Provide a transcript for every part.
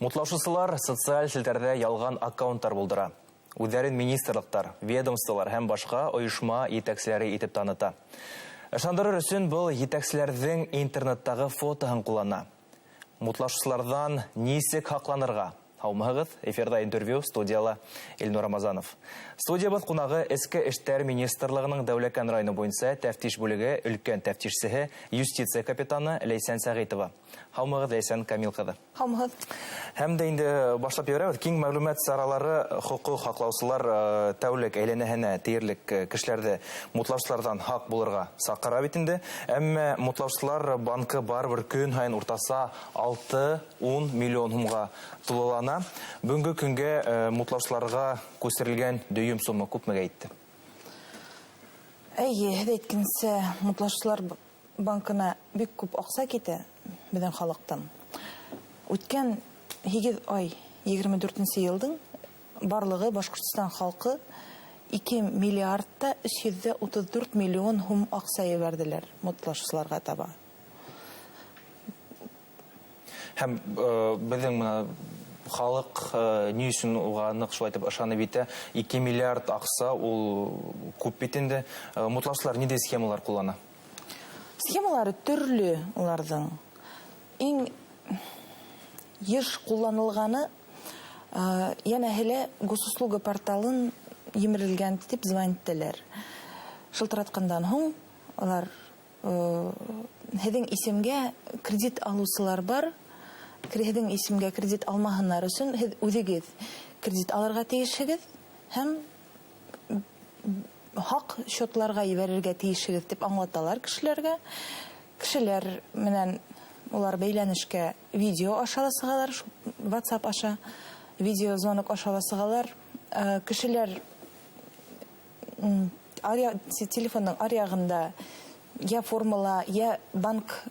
Мутлаушысылар социаль селтерде ялган аккаунттар булдыра. Үдәрен министрлыктар, ведомстволар һәм башка оешма етәкчеләре итеп таныта. Ышандырыр өчен был етәкчеләрнең интернеттагы фотоһын куллана. Мутлаушысылардан нисек хакланырга? Хаумагыз, эфирда интервью, студияла Эльнур Рамазанов. Студиябыз кунагы Эске эштәр министрлыгының Дәүләкән районы буенча тәфтиш бүлеге өлкән тәфтишчесе, юстиция капитаны Ләйсән Сәгыйтова. Хаумагыз, Ләйсән Камил кызы. Хаумагыз. Һәм дә инде башлап йөрәбез. Киң мәгълүмат саралары хукук хаклаучылар тәүлек әйләнәһенә тиерлек кешеләрдә мутлаушылардан хак булырга сакыра бит инде. Әмма мутлаушылар банкы барбер көн һайын уртаса 6-10 миллион сумга тулылана. Бүгенге көнгә мутлаушыларга күсерелгән дөйем сума күпмегә итте? Әйткенсә, мутлаушылар банкына бик күп акча китә безнең халыктан. Үткән 8 ай 24 елдың барлыгы Башкортстан халкы 2 миллиардта 334 миллион сум акча ебәрделәр мутлаушыларга таба. Һәм безнең халык ни өчен уга нык шулай дип ышанып итә? 2 миллиард акча ул күп бит инде. Мутлаушылар нидә схемалар куллана? Схемалары төрле уларның. Иң еш кулланылганы янәһеле госуслуга порталын емерелгән дип звонителәр. Шылтыраткандан соң алар һеҙҙең исемгә кредит алучылар бар. Һеҙҙең исемгә кредит алмаһыннар өсөн һеҙ үҙегеҙ кредит алырга тейешһегеҙ һәм хак счетларга ебәрергә тейешһегеҙ дип аңлаталар кешеләргә. Кешеләр менән улар бәйләнешкә видео аша сыгалар, WhatsApp аша, видео звонок аша сыгалар. Кешеләр телефонның аръягында я формула, я банк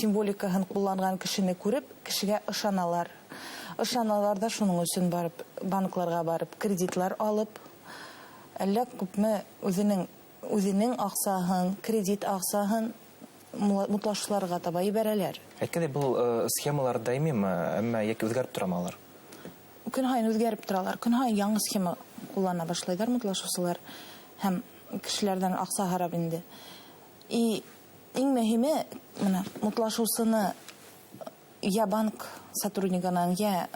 символикаһын кулланган кешене күреп, кешегә ышаналар. Ышаналар да шуның өчен барып, банкларга барып, кредитлар алып, әллә күпме үзенең акчаһын, кредит акчаһын мутлаушыларга таба ибәрәләр. Әйткәндәй, бұл схемалар даимиме, әмма яки үзгәреп торамы алар? Көн һайын үзгәреп торалар. Көн һайын яңа схема куллана башлайлар мутлаушылар һәм кешеләрдән акча харап инде. Иң мөһиме, менә мутлашусыны я банк сотруднигынан, я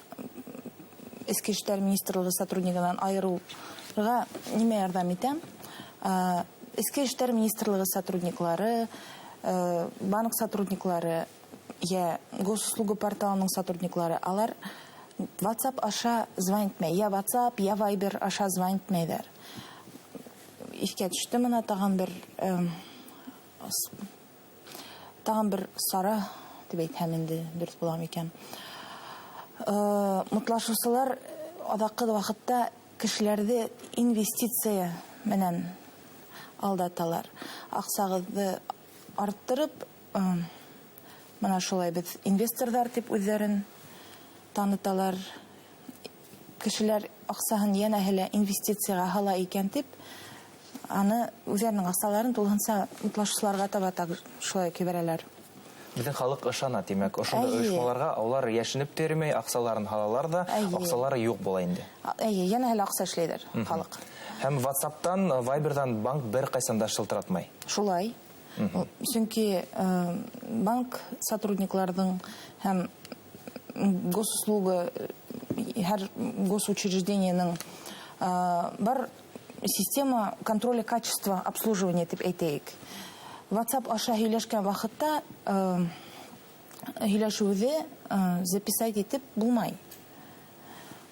Эске эштәр министрлыгы сотруднигынан айыруга нимә ярдәм итә? Эске эштәр министрлыгы сотрудниклары, банк сотрудниклары, я госуслуга порталының сотрудниклары, алар WhatsApp аша звонитмәй. Я WhatsApp, я Viber аша звонитмәйдәр. Искә төште менә тагын бер сара дип әйтәм инде, дөрес буламы икән. Мутлашучылар адакы вакытта кешеләрне инвестиция менән алдаталар. Акчагызны арттырып, менә шулай без инвесторлар дип үзләрен таныталар. Кешеләр акчаһын янәһеле инвестицияга һала икән дип, аны үзләренең акчаларын тулысынча мутлашучыларга таба шулай киберәләр. Безнең халык ышана, димәк, ошондай оешмаларга алар яшенеп термәй, акчаларын халалар да, акчалары юк була инде. Янәһеле акча эшләйләр халык. Һәм WhatsApp'тан, Viber'дан банк бер кайсында шылтыратмай. Шулай. Чөнки банк сотрудникларының һәм госуслуга, һәр госучреждениенең бар система контроля качества обслуживания дип әйтәйек. WhatsApp аша һөйләшкән вакытта һөйләшүҙе записать итеп булмай.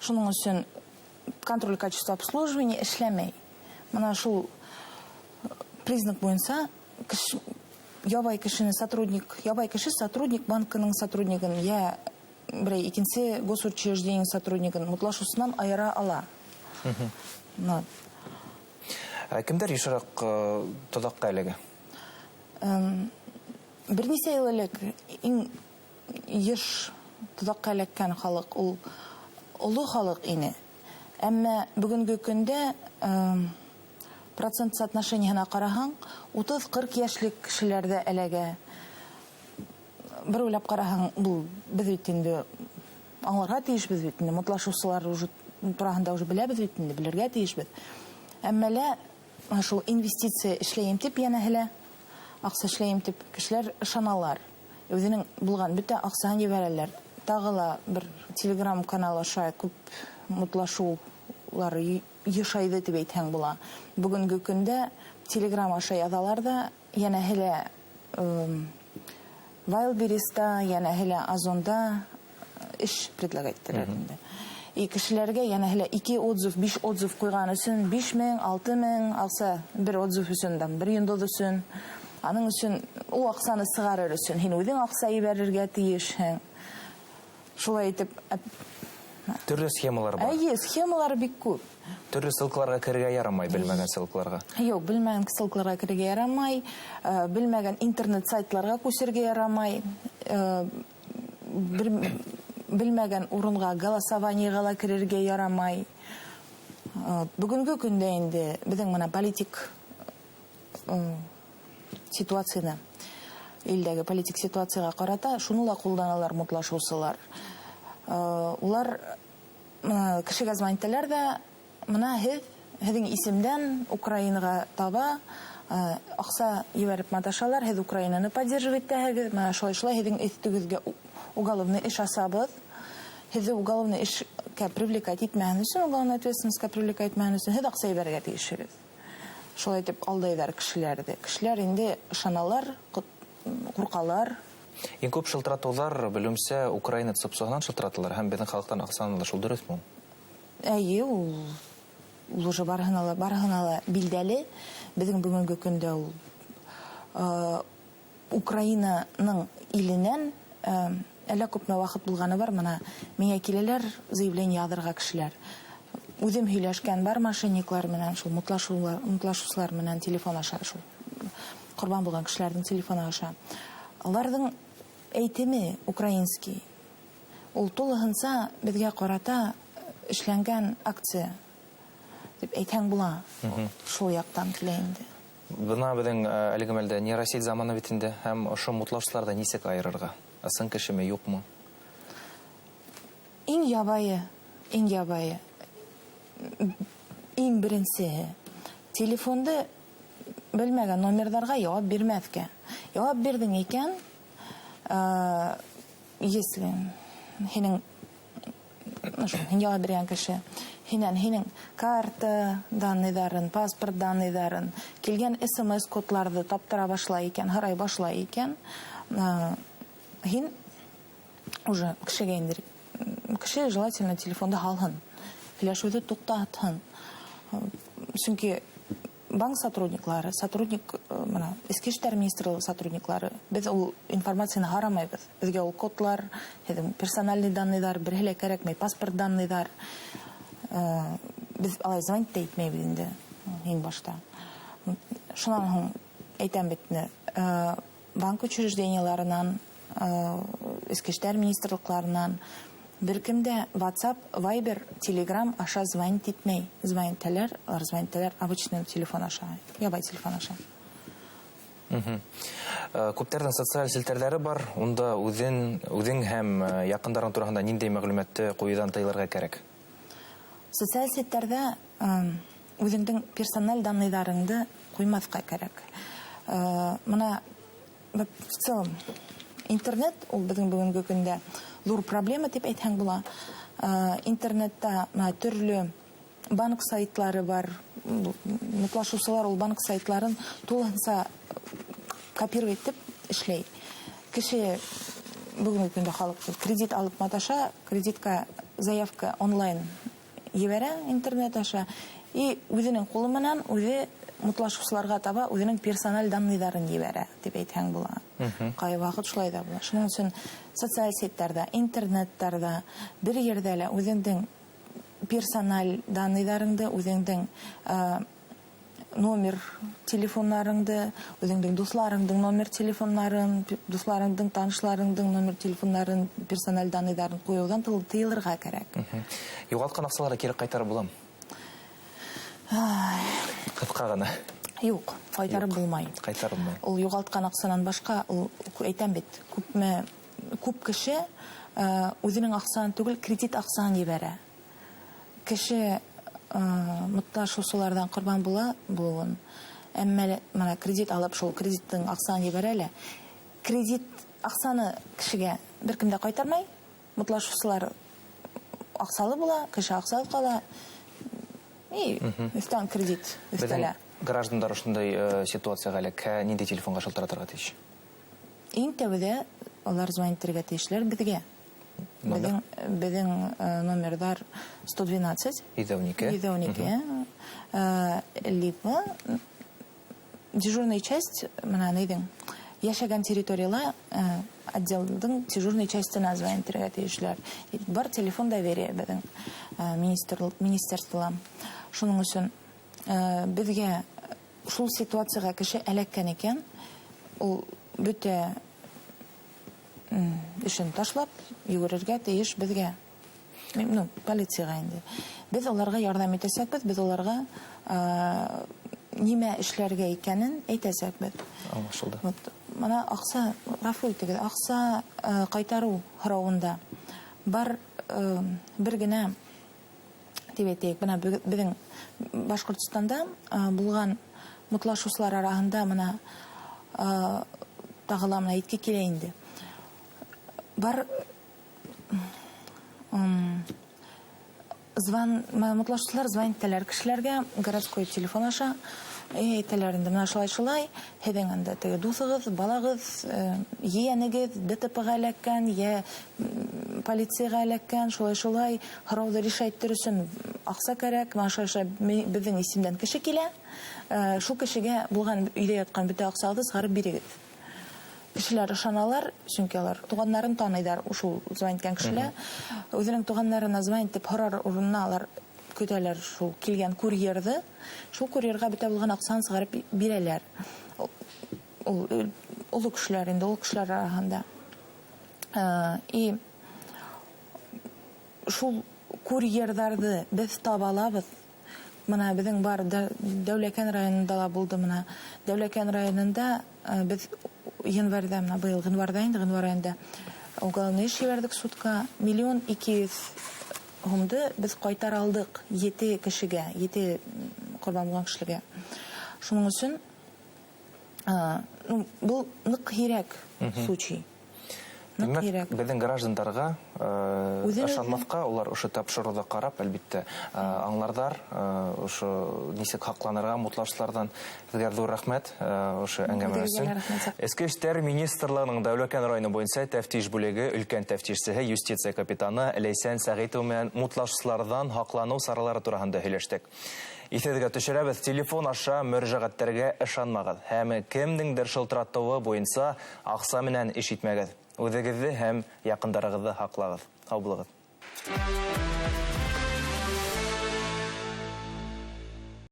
Шуның өчен контроль качества обслуживания эшләмәй. Менә шул признак буенча ябай кеше сотрудник банкының сотруднигын, я берәй икенче госучреждение сотруднигын мутлашусыннан айыра ала. Кемдер ешрак тодакка әлегә? Бернисә ел элек иң еш тодакка эләккән халык ул олы халык ине. Әмма бүгенге көндә процент соотношениеһына караһаң, 30-40 яшьлек кешеләрдә эләгә. Бер уйлап караһаң, бу без бит инде аңларга тиешбез бит. Мутлашучылар уже турагында уже беләбез бит, белергә тиешбез. Әммәлә шул инвестиция эшләйем дип янәһелә, акча эшләйем дип кешеләр ышаналар. Үзенең булган бөтә акчаны җибәрәләр. Тагыла бер Telegram каналы аша күп мутлашулар ешайды дип әйтһәң була. Бүгенге көндә Telegram аша язалар да, янәһелә Wildberries'та, янәһелә Озонда эш предлагать итәләр инде. И кешеләргә янәһелә 2 отзыв, 5 отзыв куйган өчен 5000, 6000 акча, бер отзыв өчен, бер йондоз өчен, аның өчен ул акчаны сыгарыр өчен һин үзең акча ибәрергә тиешһең. Шулай итеп, Төрле схемалар бар. әйе, схемалар бик күп. Төрле ссылкаларга керергә ярамай, белмәгән ссылкаларга. Юк, белмәгән ссылкаларга керергә ярамай, белмәгән интернет сайтларга күчәргә ярамай, белмәгән урынга голосованиегә керергә ярамай. Бүгенге көндә инде безнең менә политик ситуацияны, илдәге политик ситуацияга карата шуны ла кулланалар мутлашучылар. Улар кешегә звонитәләр дә, менә һезнең исемдән Украинага таба акча ебәреп маташалар, һез Украинаны поддерживать итәһегез, менә шулай һезнең өстегезгә уголовный эш асабыз, һезне уголовный эшкә привлекать итмәгән өчен, уголовный ответственностька привлекать итмәгән өчен һез акча ибәрергә тиешсез. Шулай итеп алдайлар кешеләрне. Кешеләр инде ышаналар, куркалар. Иң күп шылтыратулар белемсә Украина цыпсыгынан шылтыраталар һәм безнең халыктан аксаны шул дөресме? Әйе, ул уже барыгына билдәле. Безнең бүгенге көндә ул Украинаның иленнән әллә күпме вакыт булганы бар, менә миңа киләләр заявление язырга кешеләр. Үзем һөйләшкән бар мошенниклар менән, шул мутлашучылар менән телефон аша, шул корбан булган кешеләрнең телефоны аша. Аларның әйтеме украинский. Ул тулыгынса безгә карата эшләнгән акция дип әйтәң була. Шул яктан килә инде. Бына безнең әлеге мәлдә не Россия заманы бит инде һәм ошо мутлашучыларда нисек айырырга? Асын кешеме, юкмы? Иң ябайы, иң беренче телефонды белмәгән номерларга явап бирмәскә. Явап бирдең икән, если һинең явап биргән кеше һинең карта данныйларын, паспорт данныйларын, килгән SMS кодларды таптыра башлай икән, һорай башлай икән, һин уже кешегә инде кеше желательно телефонда һалһын. Һөйләшүҙе туктатһын. Чөнки банк сотрудниклары, менә Эчке эшләр министрлыгы сотрудниклары, без ул информацияны харамайбыз. Безгә ул кодлар, персональный данныйлар, берһелә кәрәкмәй, паспорт данныйлар. Без алай звонить та итмәйбез инде иң башта. Шуннан һуң әйтәм бит, банк учрежденияларынан, Эчке эшләр министрлыкларынан беркемдә WhatsApp, Viber, Telegram аша звонить итмәй. Звонитәләр обычный телефон аша, ябай телефон аша. Күптәрнең социаль селтәрләре бар, унда үзең һәм якындарың турында ниндәй мәгълүматты куюдан тыйлырга кирәк? Социаль сетьләрдә үзеңнең персональ данныйларыңды куймаска кирәк. Менә в целом интернет ул безнең бүгенге көндә зур проблема дип әйтһәң була. Интернетта төрле банк сайтлары бар. Мутлашучылар ул банк сайтларын тулынса копировать итеп эшләй. Кеше бүгенге көндә халык кредит алып маташа, кредитка заявка онлайн ебәрә интернет аша и үзенең кулы менән үзе мутлашучыларга таба үзенең персональ данныйларын ебәрә дип әйтһәң була. Кай вакыт шулай да була. Шуның өчен социаль сетьләрдә, интернеттарда бер yerдә лә үзеңнең персональ данныйларыңды, үзеңнең номер телефоннарыңды, үзеңнең дусларыңның номер телефоннарын, дусларыңның, танышларыңның номер телефоннарын, персональ данныйларын куюдан тыелырга кирәк. Югалткан акчаларны кире кайтарып буламы? Кыска гына. Юк, кайтарып булмай. Кайтарылмай. Ул югалткан акчанан башка, ул әйтәм бит, күпме күп кеше үзенең акчасын түгел, кредит акчасын ебәрә. Кеше мутлашучылардан корбан булуын. Әмма менә кредит алып, шул кредиттың акчасын ебәрә әле. Кредит акчаны кешегә беркем дә кайтармай. Мутлашучылар акчалы була, кеше акчалы кала. И өстән кредит өстәлә. Граждандар ушундай ситуацияга элек нинди телефонга шалтыратырга тиеш? Иң тәүдә алар звонить итәргә тиешләр безгә. Безнең номердар 112 12 либо дежурная часть, менә нидең, яшәгән территорияла отделдың дежурной частина звонить итәргә тиешләр. Бар телефон доверия безнең министерствола. Шуның өчен безгә шул ситуацияга кеше эләккән икән, ул бөтә эшен ташлап йөгерергә тиеш безгә. Полициягә инде. Без аларга ярдәм итәсәкбез, без аларга нимә эшләргә икәнен әйтәсәкбез. Аңлашылды. Менә акча, гафу итегез, акча кайтару һорауында бар бер генә тибетек. Менә безнең Башкортстанда булган мутлашучылар арасында менә тагыла менә әйтке килә инде. Бар мутлашучылар звонить итәләр кешеләргә, городской телефон аша әйтәләр инде, менә шулай, һеҙҙең анда теге дуҫығыҙ, балағыҙ, ейәнегеҙ ДТП-га эләккән, йә полицияға эләккән, шулай һорауҙы решать итер өсөн аҡса кәрәк, маша беҙҙең исемдән кеше килә, шул кешегә булған өйҙә ятҡан бөтә аҡсағыҙҙы сығарып бирегеҙ. Кешеләр ышаналар, сөнки алар туғаннарын таныйҙар, шул звонить иткән кешеләр. Үҙенең туғаннарына звонить итеп һорар урынына алар көтәләр шул килгән курьерҙы. Шул курьерға бөтә булған аҡсаны сығарып бирәләр. Ул оло кешеләр инде, ул кешеләр араһында. И шул курьерҙарҙы беҙ табалабыҙ. Менә беҙҙең бар Дәүләкән районында ла булды. Менә Дәүләкән районында беҙ январьда, менә быйыл январь айында уголовный эш ебәрдек судка. 1 200 000 һумды без кайтара алдык 7 кешегә, 7 корбан булган кешегә. Шуның өсөн бу нык һирәк случай. Безнең граждандарға ышанмаҫҡа, улар ошо тапшырыуҙы ҡарап, әлбиттә, аңларҙар, ошо нисек һаҡланырға мутлашыусыларҙан. Һеҙгә ҙур рәхмәт ошо әңгәмә өсөн. Эске эштәр министрлығының Дәүләкән районы буйынса тәфтиш бүлеге өлкән тәфтишсеһе, юстиция капитаны Ләйсән Сәғитова менән мутлашыусыларҙан һаҡланыу саралары тураһында һөйләштек. Иҫегеҙгә төшөрәбеҙ, телефон аша мөрәжәғәттәргә ышанмағыҙ һәм кемдеңдер шылтыратыуы буйынса аҡса менән эш итмәгеҙ. Үҙегеҙҙе һәм яҡындарығыҙҙы һаҡлағыҙ. Һау булығыҙ.